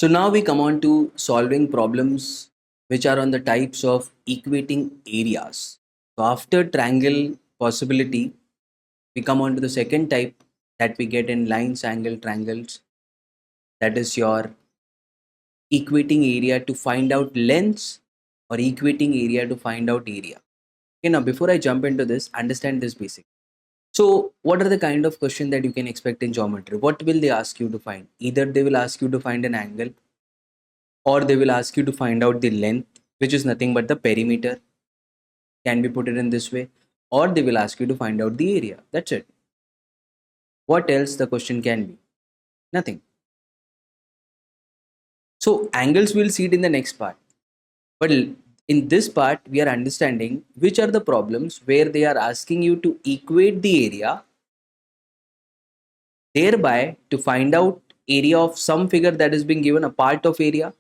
So now we come on to solving problems which are on the types of equating areas. So after triangle possibility, we come on to the second type that we get in lines, angle, triangles. That is your equating area to find out lengths or equating area to find out area. Okay, now before I jump into this, understand this basic. So what are the kind of question that you can expect in geometry? What will they ask you to find? Either they will ask you to find an angle, or they will ask you to find out the length, which is nothing but the perimeter, can be put it in this way, or they will ask you to find out the area. That's it. What else the question can be? Nothing. So angles we'll see it in the next part, but in this part we are understanding which are the problems where they are asking you to equate the area, thereby to find out area of some figure that is being given a part of area,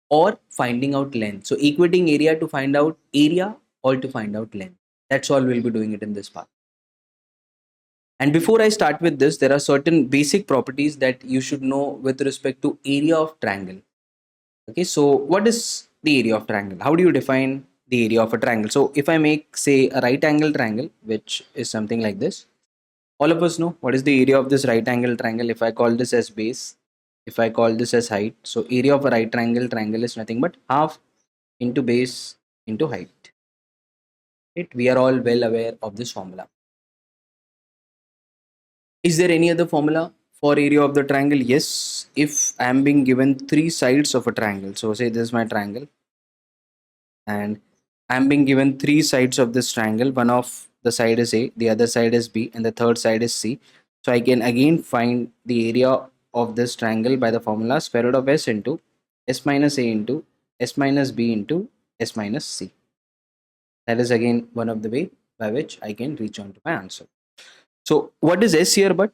or finding out length. So equating area to find out area or to find out length. That's all we'll be doing it in this part. And before I start with this, there are certain basic properties that you should know with respect to area of triangle. Okay, so what is the area of triangle? How do you define the area of a triangle? So if I make, say, a right angle triangle, which is something like this, all of us know what is the area of this right angle triangle. If I call this as base, if I call this as height, so area of a right angle triangle is nothing but half into base into height. Right? We are all well aware of this formula. Is there any other formula for area of the triangle? Yes, if I am being given three sides of a triangle. So say this is my triangle, and I am being given three sides of this triangle. One of the side is A, the other side is B, and the third side is C. So I can again find the area of this triangle by the formula square root of S into S minus A into S minus B into S minus C. That is again one of the way by which I can reach on to my answer. So what is S here? But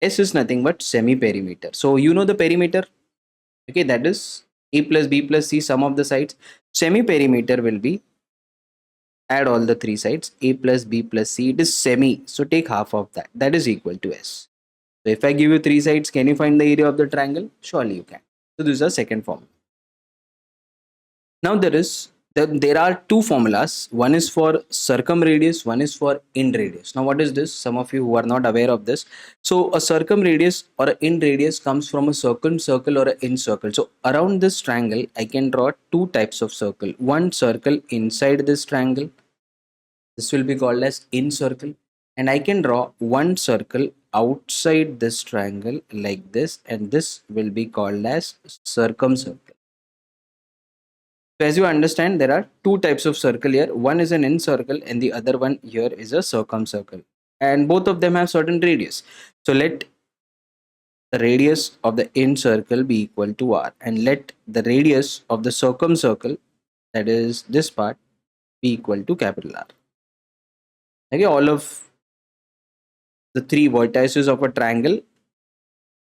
S is nothing but semi-perimeter. So you know the perimeter. Okay, that is A plus B plus C sum of the sides. Semi-perimeter will be add all the three sides. A plus B plus C. It is semi. So take half of that. That is equal to S. So if I give you three sides, can you find the area of the triangle? Surely you can. So this is the second form. Now there are two formulas. One is for circumradius, one is for end radius. Now what is this? Some of you who are not aware of this. So a circumradius or an end radius comes from a circle or an end circle. So around this triangle, I can draw two types of circle. One circle inside this triangle. This will be called as end circle. And I can draw one circle outside this triangle like this, and this will be called as circumcircle. So as you understand, there are two types of circle here. One is an end circle and the other one here is a circumcircle. And both of them have certain radius. So let the radius of the end circle be equal to r, and let the radius of the circumcircle, that is this part, be equal to capital R. Okay, all of the three vertices of a triangle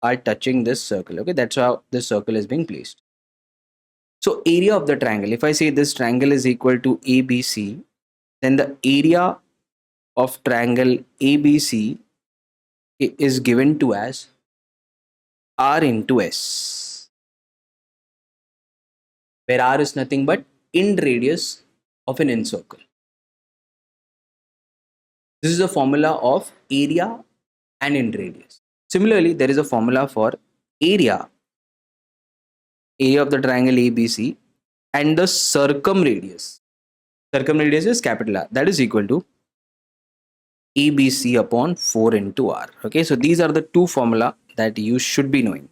are touching this circle. Okay, that's how this circle is being placed. So area of the triangle, if I say this triangle is equal to ABC, then the area of triangle ABC is given to as R into S, where R is nothing but end radius of an end circle. This is the formula of area and end radius. Similarly, there is a formula for area of the triangle ABC and the circumradius. Circumradius is capital R, that is equal to ABC upon 4 into R. Okay, so these are the two formula that you should be knowing.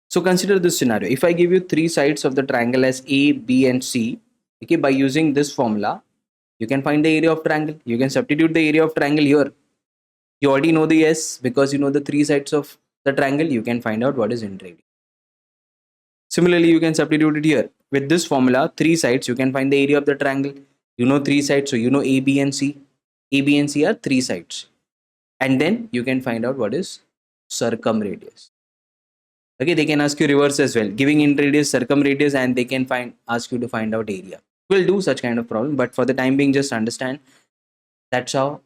So consider this scenario. If I give you three sides of the triangle as A, B and C, okay, by using this formula, you can find the area of triangle. You can substitute the area of triangle here. You already know the S because you know the three sides of the triangle. You can find out what is end radius. Similarly, you can substitute it here. With this formula, three sides, you can find the area of the triangle. You know three sides, so you know A, B and C. A, B and C are three sides. And then you can find out what is circumradius. Okay, they can ask you reverse as well, giving end radius, circumradius, and they can ask you to find out area. We'll do such kind of problem, but for the time being, just understand that's how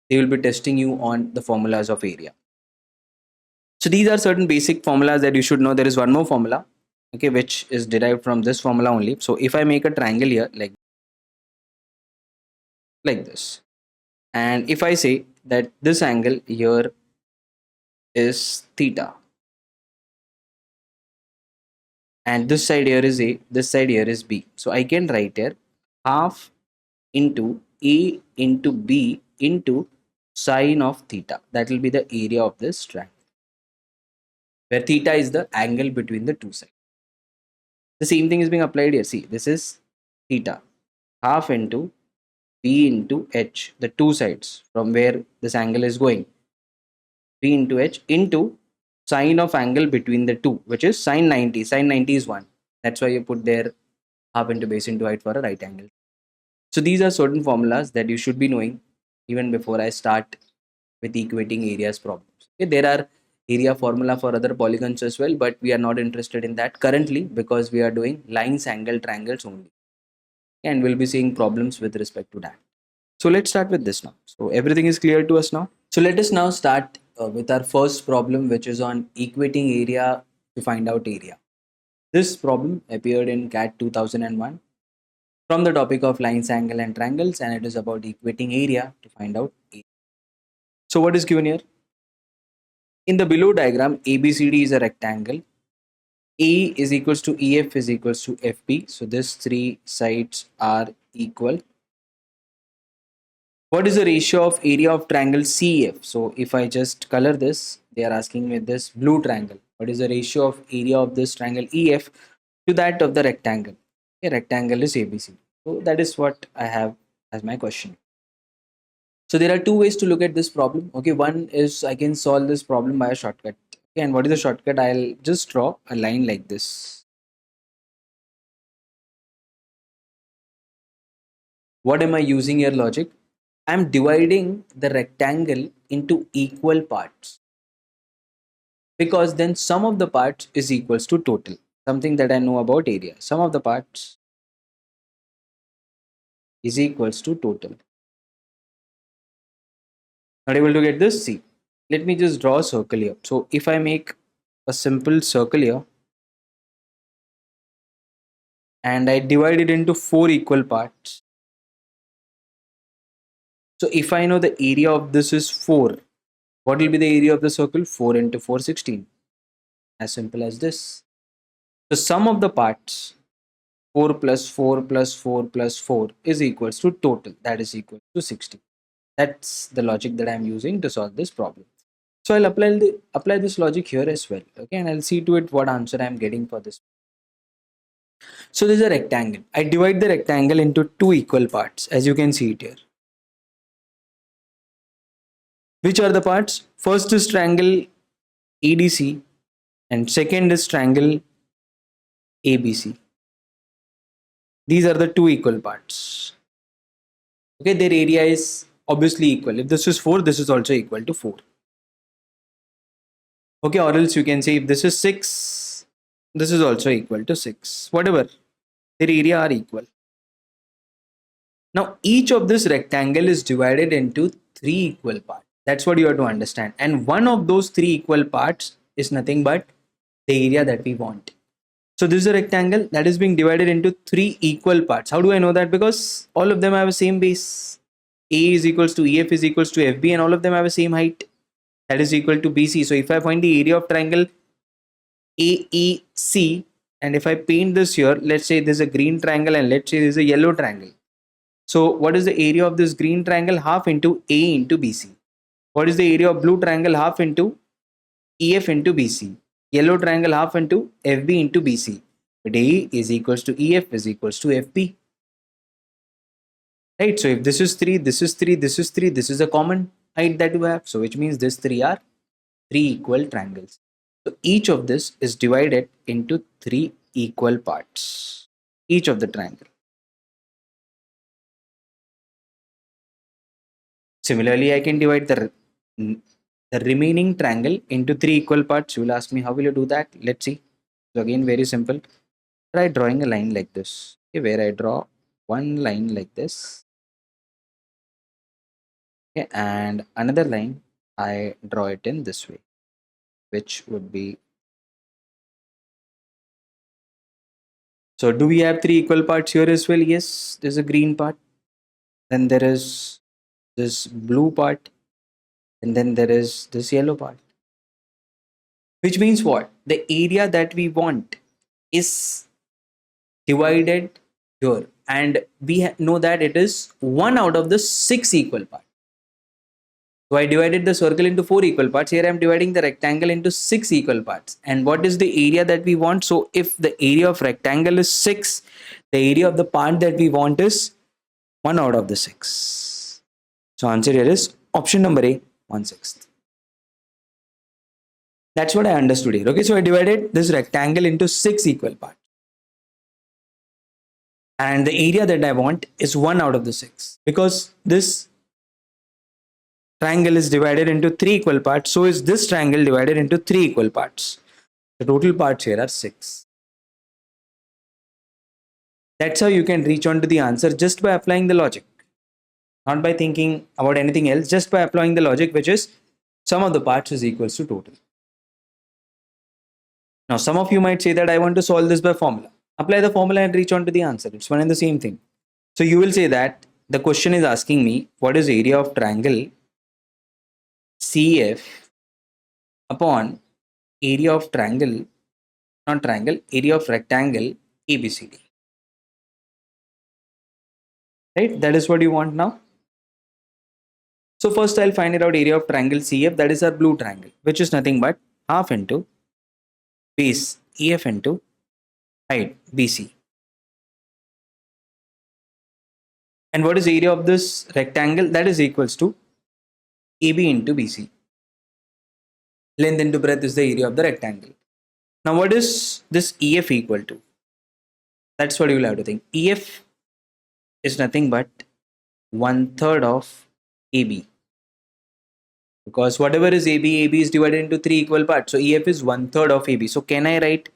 they will be testing you on the formulas of area. So these are certain basic formulas that you should know. There is one more formula, okay, which is derived from this formula only. So if I make a triangle here like this, and if I say that this angle here is theta, and this side here is A, this side here is B. So I can write here half into A into B into sine of theta. That will be the area of this triangle, where theta is the angle between the two sides. The same thing is being applied here. See, this is theta, half into B into H, the two sides from where this angle is going, B into H into sine of angle between the two, which is sine 90. Sine 90 is 1. That's why you put there half into base into height for a right angle. So these are certain formulas that you should be knowing even before I start with equating areas problems. Okay, there are area formula for other polygons as well, but we are not interested in that currently because we are doing lines, angle, triangles only, and we'll be seeing problems with respect to that. So let's start with this now. So everything is clear to us now. So let us now start with our first problem, which is on equating area to find out area. This problem appeared in CAT 2001 from the topic of lines, angle, and triangles, and it is about equating area to find out area. So what is given here? In the below diagram, ABCD is a rectangle. A is equals to EF is equals to FB. So these three sides are equal. What is the ratio of area of triangle CF? So if I just color this, they are asking me this blue triangle. What is the ratio of area of this triangle EF to that of the rectangle? A rectangle is ABC. So that is what I have as my question. So there are two ways to look at this problem. Okay, one is I can solve this problem by a shortcut. Okay, and what is the shortcut? I'll just draw a line like this. What am I using here logic? I'm dividing the rectangle into equal parts, because then sum of the parts is equals to total. Something that I know about area. Sum of the parts is equals to total. Not able to get this? See, let me just draw a circle here. So if I make a simple circle here and I divide it into four equal parts. So if I know the area of this is 4, what will be the area of the circle? 4 into 4, 16. As simple as this. The sum of the parts 4 plus 4 plus 4 plus 4 is equals to total, that is equal to 60. That's the logic that I'm using to solve this problem. So I'll apply this logic here as well. Okay, and I'll see to it what answer I'm getting for this. So there's a rectangle. I divide the rectangle into two equal parts, as you can see it here. Which are the parts? First is triangle ADC and second is triangle ABC. These are the two equal parts. Okay, their area is obviously equal. If this is 4, this is also equal to 4. Okay, or else you can say if this is 6, this is also equal to 6. Whatever, their area are equal. Now each of this rectangle is divided into three equal parts. That's what you have to understand. And one of those three equal parts is nothing but the area that we want. So this is a rectangle that is being divided into three equal parts. How do I know that? Because all of them have the same base. A is equals to EF is equals to FB, and all of them have the same height, that is equal to BC. So if I find the area of triangle AEC, and if I paint this here, let's say there's a green triangle and let's say there's a yellow triangle. So what is the area of this green triangle? Half into A into BC. What is the area of blue triangle? Half into EF into BC. Yellow triangle half into FB into BC. But A is equals to EF is equals to FB. Right, so if this is 3, this is 3, this is 3, this is a common height that you have. So which means these three are three equal triangles. So each of this is divided into three equal parts. Each of the triangle. Similarly, I can divide the remaining triangle into three equal parts. You will ask me, how will you do that? Let's see. So again, very simple. Try drawing a line like this. Okay, where I draw one line like this. Okay, and another line I draw it in this way. which would be, so do we have three equal parts here as well? Yes, there's a green part, then there is this blue part, and then there is this yellow part. Which means what? The area that we want is divided here, and we know that it is one out of the six equal parts. So I divided the circle into four equal parts. Here I am dividing the rectangle into six equal parts. And what is the area that we want? So if the area of rectangle is 6, the area of the part that we want is 1 out of the 6. So answer here is option number A, 1/6. That's what I understood here. Okay, so I divided this rectangle into 6 equal parts. And the area that I want is 1 out of the 6. Because this triangle is divided into 3 equal parts, so is this triangle divided into 3 equal parts. The total parts here are 6. That's how you can reach on to the answer, just by applying the logic. Not by thinking about anything else, just by applying the logic, which is sum of the parts is equals to total. Now, some of you might say that I want to solve this by formula. Apply the formula and reach on to the answer. It's one and the same thing. So you will say that the question is asking me what is area of triangle CF upon area of triangle, not triangle, area of rectangle ABCD. Right? That is what you want now. So first I'll find it out area of triangle CF, that is our blue triangle, which is nothing but half into base EF into height BC. And what is area of this rectangle? That is equals to AB into BC. Length into breadth is the area of the rectangle. Now what is this EF equal to? That's what you will have to think. EF is nothing but 1/3 of AB. Because whatever is AB, AB is divided into 3 equal parts. So EF is 1/3 of AB. So can I write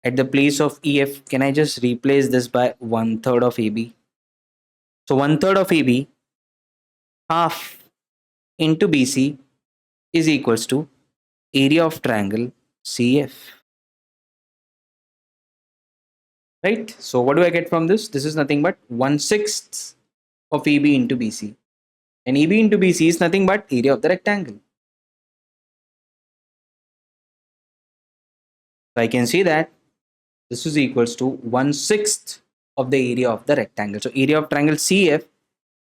at the place of EF, can I just replace this by 1/3 of AB? So 1/3 of AB half into BC is equals to area of triangle CF. Right? So what do I get from this? This is nothing but 1/6 of AB into BC. And AB into BC is nothing but area of the rectangle. So I can see that this is equals to 1/6 of the area of the rectangle. So area of triangle CF,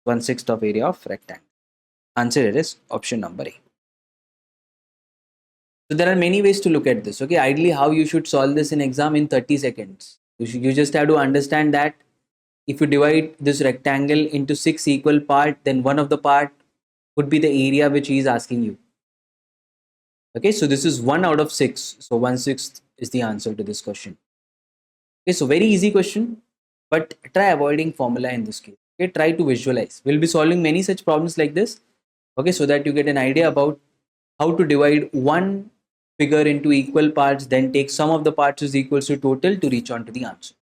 1/6 of area of rectangle. Answer here is option number A. So there are many ways to look at this. Okay, ideally how you should solve this in exam in 30 seconds. You just have to understand that if you divide this rectangle into 6 equal parts, then one of the part would be the area which he is asking you. Okay, so this is 1 out of 6. So 1/6 is the answer to this question. Okay, so very easy question, but try avoiding formula in this case. Okay, try to visualize. We'll be solving many such problems like this. Okay, so that you get an idea about how to divide one figure into equal parts, then take sum of the parts is equals to total to reach on to the answer.